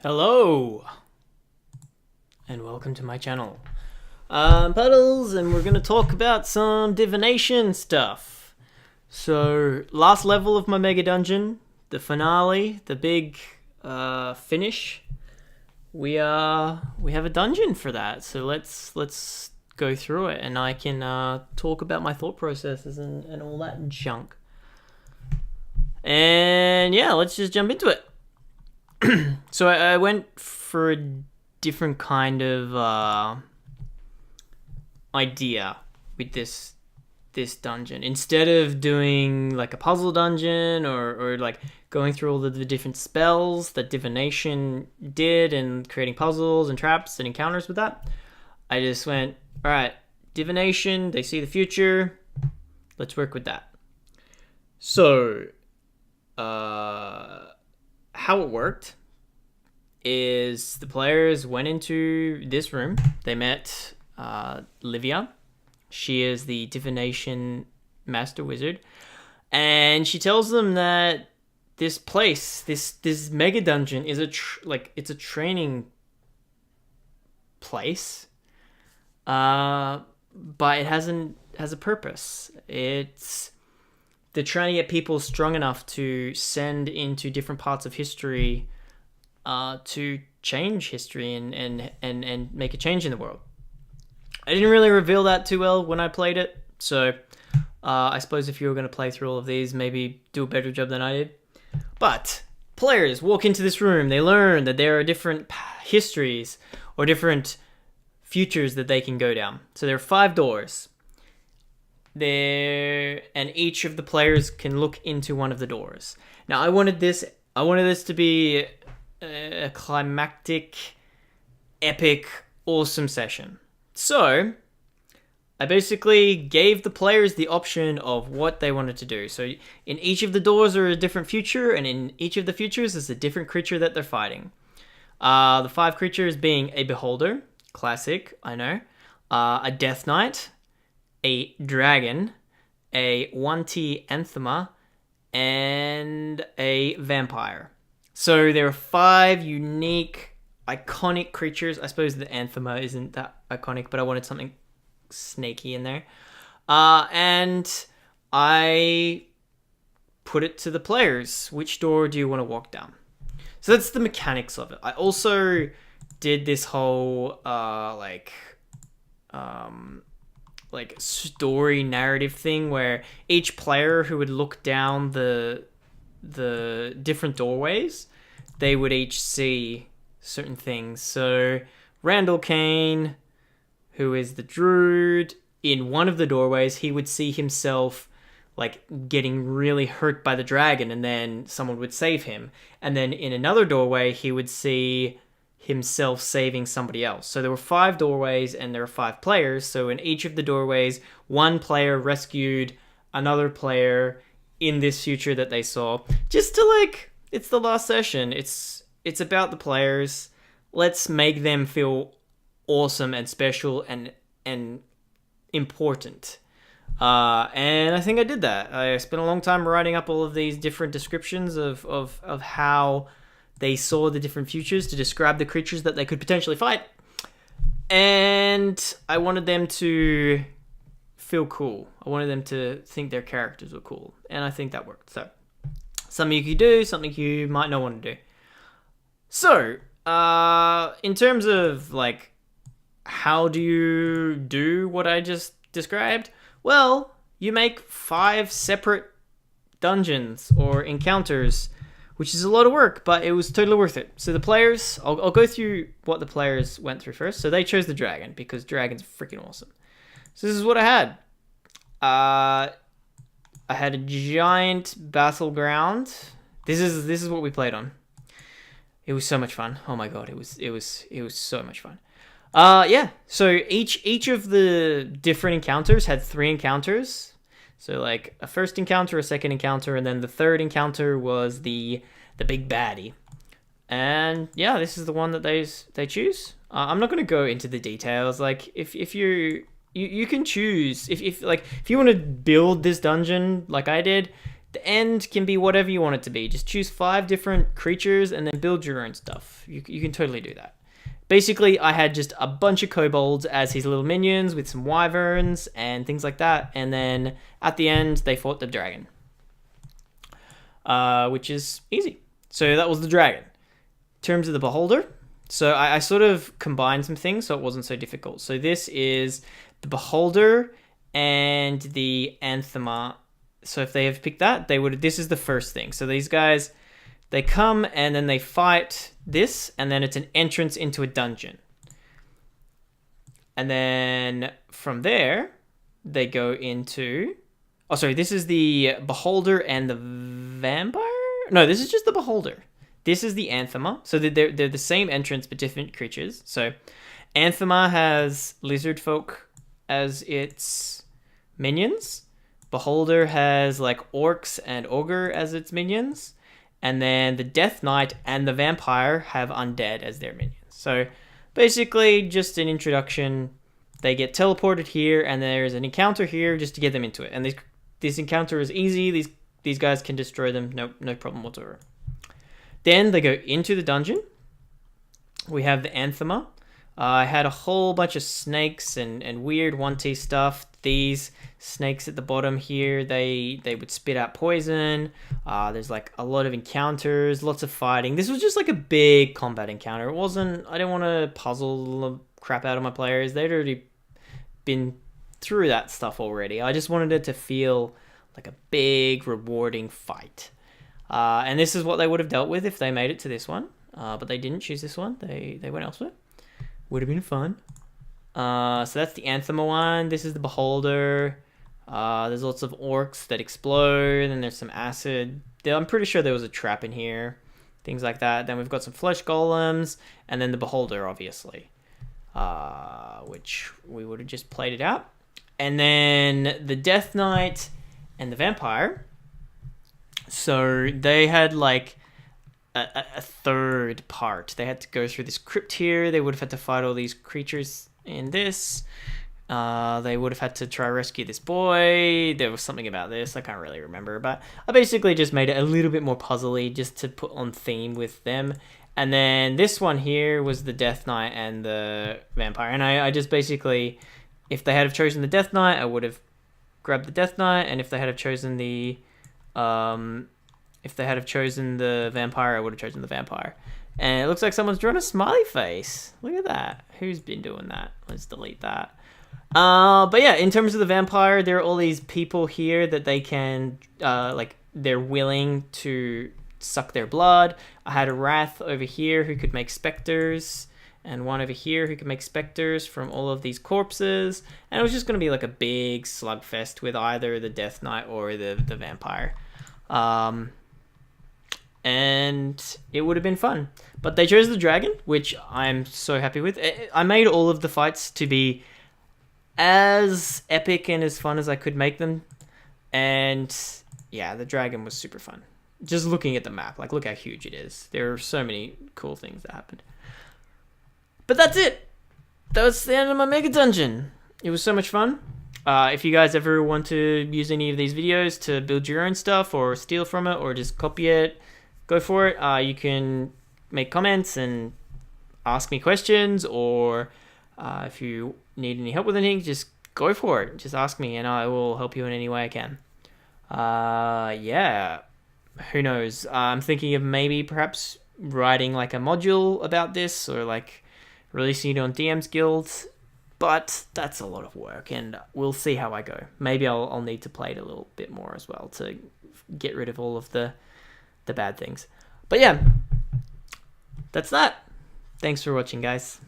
Hello, and welcome to my channel. I'm Puddles, and we're going to talk about some divination stuff. So, last level of my mega dungeon, the finale, the big finish. We have a dungeon for that, so let's go through it, and I can talk about my thought processes and all that junk. And yeah, let's just jump into it. So I went for a different kind of idea with this dungeon. Instead of doing like a puzzle dungeon or like going through all the different spells that Divination did and creating puzzles and traps and encounters with that, I just went, all right, Divination, they see the future, let's work with that. So how it worked is the players went into this room. They met Livia. She is the Divination Master Wizard. And she tells them that this place, this mega dungeon is it's a training place. But it has a purpose. They're trying to get people strong enough to send into different parts of history to change history and make a change in the world. I didn't really reveal that too well when I played it, so I suppose if you were going to play through all of these, maybe do a better job than I did. But players walk into this room, they learn that there are different histories or different futures that they can go down. So there are 5 doors. And each of the players can look into one of the doors. Now I wanted this to be a climactic, epic, awesome session. So I basically gave the players the option of what they wanted to do. So in each of the doors are a different future, and in each of the futures is a different creature that they're fighting. The 5 creatures being a Beholder, classic, I know, a Death Knight, a Dragon, a 1T Anthema, and a Vampire. So there are 5 unique, iconic creatures. I suppose the Anthema isn't that iconic, but I wanted something snaky in there. And I put it to the players. Which door do you want to walk down? So that's the mechanics of it. I also did this whole story narrative thing where each player who would look down the different doorways, they would each see certain things. So Randall Kane, who is the druid, in one of the doorways, he would see himself like getting really hurt by the dragon, and then someone would save him. And then in another doorway, he would see himself saving somebody else. So there were 5 doorways and there were 5 players. So in each of the doorways, one player rescued another player in this future that they saw. Just to it's the last session. It's about the players. Let's make them feel awesome and special and important. And I think I did that. I spent a long time writing up all of these different descriptions of how they saw the different futures to describe the creatures that they could potentially fight. And I wanted them to feel cool. I wanted them to think their characters were cool. And I think that worked. So, something you could do, something you might not want to do. So, in terms of, how do you do what I just described? Well, you make 5 separate dungeons or encounters, which is a lot of work, but it was totally worth it. So the players, I'll go through what the players went through first. So they chose the dragon because dragon's freaking awesome. So this is what I had. I had a giant battleground. This is what we played on. It was so much fun. Oh my god, it was so much fun. Yeah. So each of the different encounters had 3 encounters. So like a first encounter, a second encounter, and then the third encounter was the big baddie. And yeah, this is the one that they choose. I'm not going to go into the details. Like if you can choose if you want to build this dungeon like I did, The end can be whatever you want it to be. Just choose 5 different creatures and then build your own stuff. You can totally do that. Basically, I had just a bunch of kobolds as his little minions with some wyverns and things like that. And then at the end, they fought the dragon, which is easy. So that was the dragon. In terms of the beholder, so I sort of combined some things so it wasn't so difficult. So this is the beholder and the anthema. So if they have picked that, they would. This is the first thing. So these guys, they come and then they fight this, and then it's an entrance into a dungeon. And then from there, they go into... Oh, sorry, this is the beholder and the vampire? No, this is just the beholder. This is the anthema. So they're the same entrance, but different creatures. So anthema has lizard folk as its minions. Beholder has like orcs and ogre as its minions. And then the Death Knight and the Vampire have Undead as their minions. So basically just an introduction. They get teleported here, and there's an encounter here just to get them into it. And this encounter is easy. These guys can destroy them. No problem whatsoever. Then they go into the dungeon. We have the Anthema. I had a whole bunch of snakes and weird 1T stuff. These snakes at the bottom here, they would spit out poison. There's like a lot of encounters, lots of fighting. This was just like a big combat encounter. It wasn't... I didn't want to puzzle the crap out of my players. They'd already been through that stuff already. I just wanted it to feel like a big, rewarding fight. And this is what they would have dealt with if they made it to this one. But they didn't choose this one. They went elsewhere. Would have been fun. So that's the Anthema one. This is the Beholder. There's lots of orcs that explode, and there's some acid. I'm pretty sure there was a trap in here. Things like that. Then we've got some flesh golems, and then the Beholder, obviously. Which we would have just played it out. And then the Death Knight and the Vampire. So they had like a third part. They had to go through this crypt here. They would have had to fight all these creatures in this. They would have had to try rescue this boy. There was something about this. I can't really remember. But I basically just made it a little bit more puzzly just to put on theme with them. And then this one here was the Death Knight and the Vampire. And I just basically, if they had have chosen the Death Knight, I would have grabbed the Death Knight. And if they had have chosen the... if they had have chosen the Vampire, I would have chosen the Vampire. And it looks like someone's drawn a smiley face. Look at that. Who's been doing that? Let's delete that. But yeah, in terms of the Vampire, there are all these people here that they can, they're willing to suck their blood. I had a Wrath over here who could make specters, and one over here who could make specters from all of these corpses. And it was just going to be like a big slugfest with either the Death Knight or the Vampire. And it would have been fun. But they chose the dragon, which I'm so happy with. I made all of the fights to be as epic and as fun as I could make them. And yeah, the dragon was super fun. Just looking at the map, like look how huge it is. There are so many cool things that happened. But that's it. That was the end of my mega dungeon. It was so much fun. If you guys ever want to use any of these videos to build your own stuff or steal from it or just copy it, go for it. You can make comments and ask me questions, or if you need any help with anything, just go for it. Just ask me and I will help you in any way I can. Yeah, who knows? I'm thinking of maybe perhaps writing like a module about this, or like releasing it on DM's Guild. But that's a lot of work, and we'll see how I go. Maybe I'll need to play it a little bit more as well to get rid of all of the bad things. But yeah, that's that. Thanks for watching, guys.